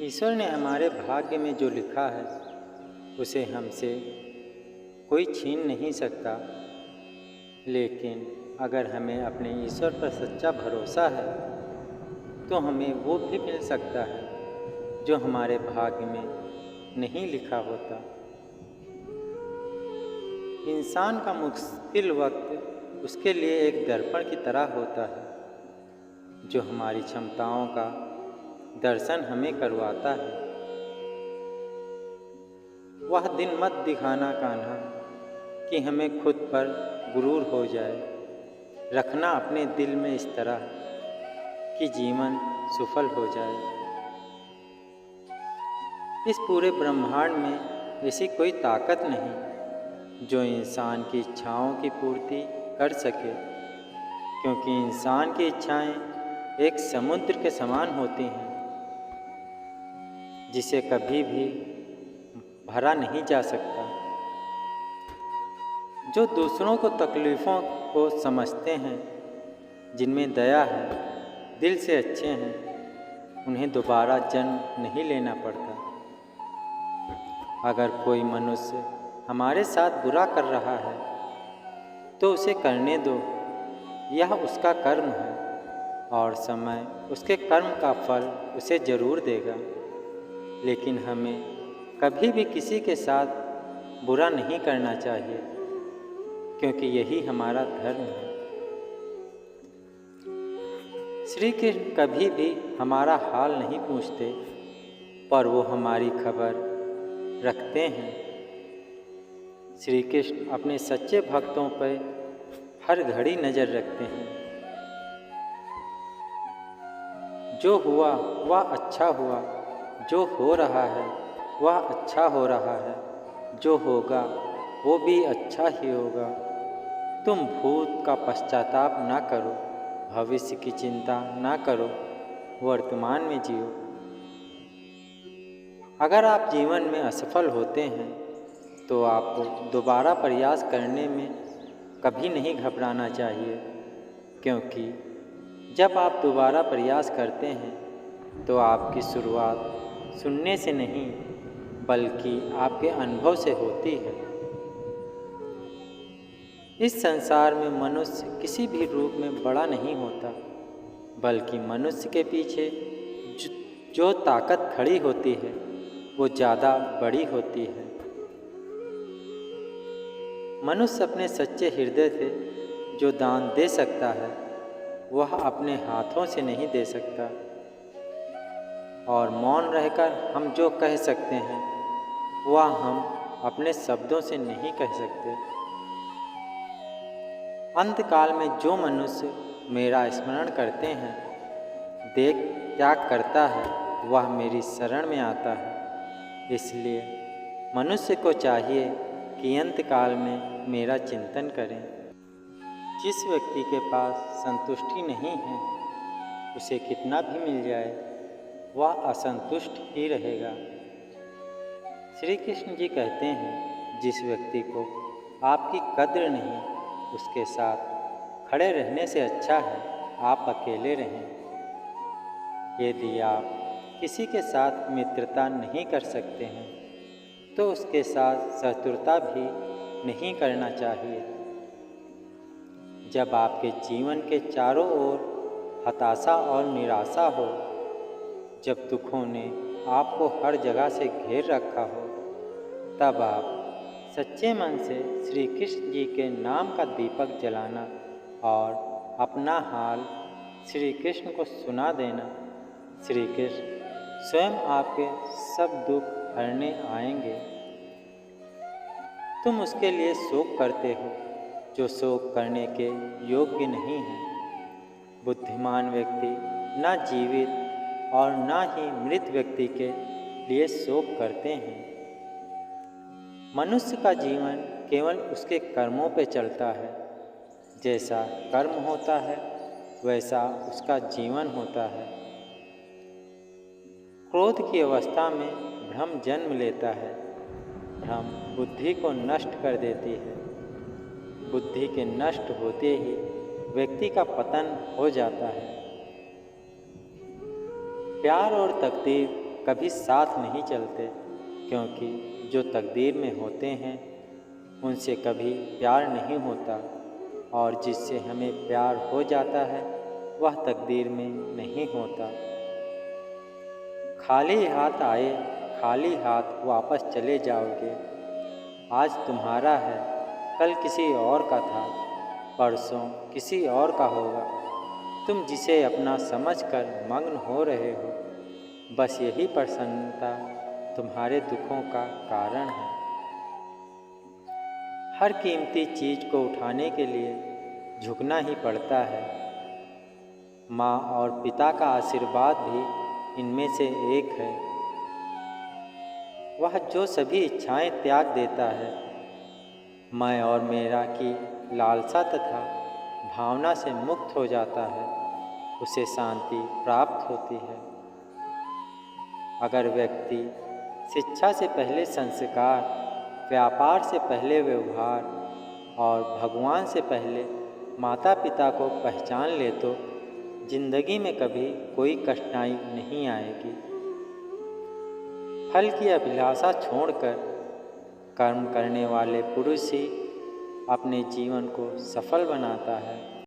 ईश्वर ने हमारे भाग्य में जो लिखा है उसे हमसे कोई छीन नहीं सकता। लेकिन अगर हमें अपने ईश्वर पर सच्चा भरोसा है तो हमें वो भी मिल सकता है जो हमारे भाग्य में नहीं लिखा होता। इंसान का मुश्किल वक्त उसके लिए एक दर्पण की तरह होता है जो हमारी क्षमताओं का दर्शन हमें करवाता है। वह दिन मत दिखाना कान्हा कि हमें खुद पर गुरूर हो जाए। रखना अपने दिल में इस तरह कि जीवन सफल हो जाए। इस पूरे ब्रह्मांड में ऐसी कोई ताकत नहीं जो इंसान की इच्छाओं की पूर्ति कर सके, क्योंकि इंसान की इच्छाएं एक समुद्र के समान होती हैं जिसे कभी भी भरा नहीं जा सकता। जो दूसरों को तकलीफ़ों को समझते हैं, जिनमें दया है, दिल से अच्छे हैं, उन्हें दोबारा जन्म नहीं लेना पड़ता। अगर कोई मनुष्य हमारे साथ बुरा कर रहा है तो उसे करने दो, यह उसका कर्म है और समय उसके कर्म का फल उसे ज़रूर देगा। लेकिन हमें कभी भी किसी के साथ बुरा नहीं करना चाहिए, क्योंकि यही हमारा धर्म है। श्री कृष्ण कभी भी हमारा हाल नहीं पूछते, पर वो हमारी खबर रखते हैं। श्री कृष्ण अपने सच्चे भक्तों पर हर घड़ी नज़र रखते हैं। जो हुआ वह अच्छा हुआ, जो हो रहा है वह अच्छा हो रहा है, जो होगा वो भी अच्छा ही होगा। तुम भूत का पश्चाताप ना करो, भविष्य की चिंता ना करो, वर्तमान में जियो। अगर आप जीवन में असफल होते हैं तो आपको दोबारा प्रयास करने में कभी नहीं घबराना चाहिए, क्योंकि जब आप दोबारा प्रयास करते हैं तो आपकी शुरुआत सुनने से नहीं बल्कि आपके अनुभव से होती है। इस संसार में मनुष्य किसी भी रूप में बड़ा नहीं होता, बल्कि मनुष्य के पीछे जो ताकत खड़ी होती है वो ज़्यादा बड़ी होती है। मनुष्य अपने सच्चे हृदय से जो दान दे सकता है वह अपने हाथों से नहीं दे सकता, और मौन रहकर हम जो कह सकते हैं वह हम अपने शब्दों से नहीं कह सकते। अंतकाल में जो मनुष्य मेरा स्मरण करते हैं, देख त्याग करता है, वह मेरी शरण में आता है। इसलिए मनुष्य को चाहिए कि अंतकाल में मेरा चिंतन करें। जिस व्यक्ति के पास संतुष्टि नहीं है, उसे कितना भी मिल जाए वह असंतुष्ट ही रहेगा। श्री कृष्ण जी कहते हैं, जिस व्यक्ति को आपकी कद्र नहीं, उसके साथ खड़े रहने से अच्छा है आप अकेले रहें। यदि आप किसी के साथ मित्रता नहीं कर सकते हैं तो उसके साथ शत्रुता भी नहीं करना चाहिए। जब आपके जीवन के चारों ओर हताशा और निराशा हो, जब दुखों ने आपको हर जगह से घेर रखा हो, तब आप सच्चे मन से श्री कृष्ण जी के नाम का दीपक जलाना और अपना हाल श्री कृष्ण को सुना देना। श्री कृष्ण स्वयं आपके सब दुख हरने आएंगे। तुम उसके लिए शोक करते हो जो शोक करने के योग्य नहीं है। बुद्धिमान व्यक्ति न जीवित और न ही मृत व्यक्ति के लिए शोक करते हैं। मनुष्य का जीवन केवल उसके कर्मों पे चलता है। जैसा कर्म होता है वैसा उसका जीवन होता है। क्रोध की अवस्था में भ्रम जन्म लेता है। भ्रम बुद्धि को नष्ट कर देती है। बुद्धि के नष्ट होते ही व्यक्ति का पतन हो जाता है। प्यार और तकदीर कभी साथ नहीं चलते, क्योंकि जो तकदीर में होते हैं उनसे कभी प्यार नहीं होता, और जिससे हमें प्यार हो जाता है वह तकदीर में नहीं होता। खाली हाथ आए, खाली हाथ वापस चले जाओगे। आज तुम्हारा है, कल किसी और का था, परसों किसी और का होगा। तुम जिसे अपना समझकर मग्न हो रहे हो, बस यही प्रसन्नता तुम्हारे दुखों का कारण है। हर कीमती चीज़ को उठाने के लिए झुकना ही पड़ता है। माँ और पिता का आशीर्वाद भी इनमें से एक है। वह जो सभी इच्छाएं त्याग देता है, मैं और मेरा की लालसा तथा भावना से मुक्त हो जाता है, उसे शांति प्राप्त होती है। अगर व्यक्ति शिक्षा से पहले संस्कार, व्यापार से पहले व्यवहार और भगवान से पहले माता पिता को पहचान ले तो जिंदगी में कभी कोई कठिनाई नहीं आएगी। फल की अभिलाषा छोड़कर कर्म करने वाले पुरुष ही अपने जीवन को सफल बनाता है।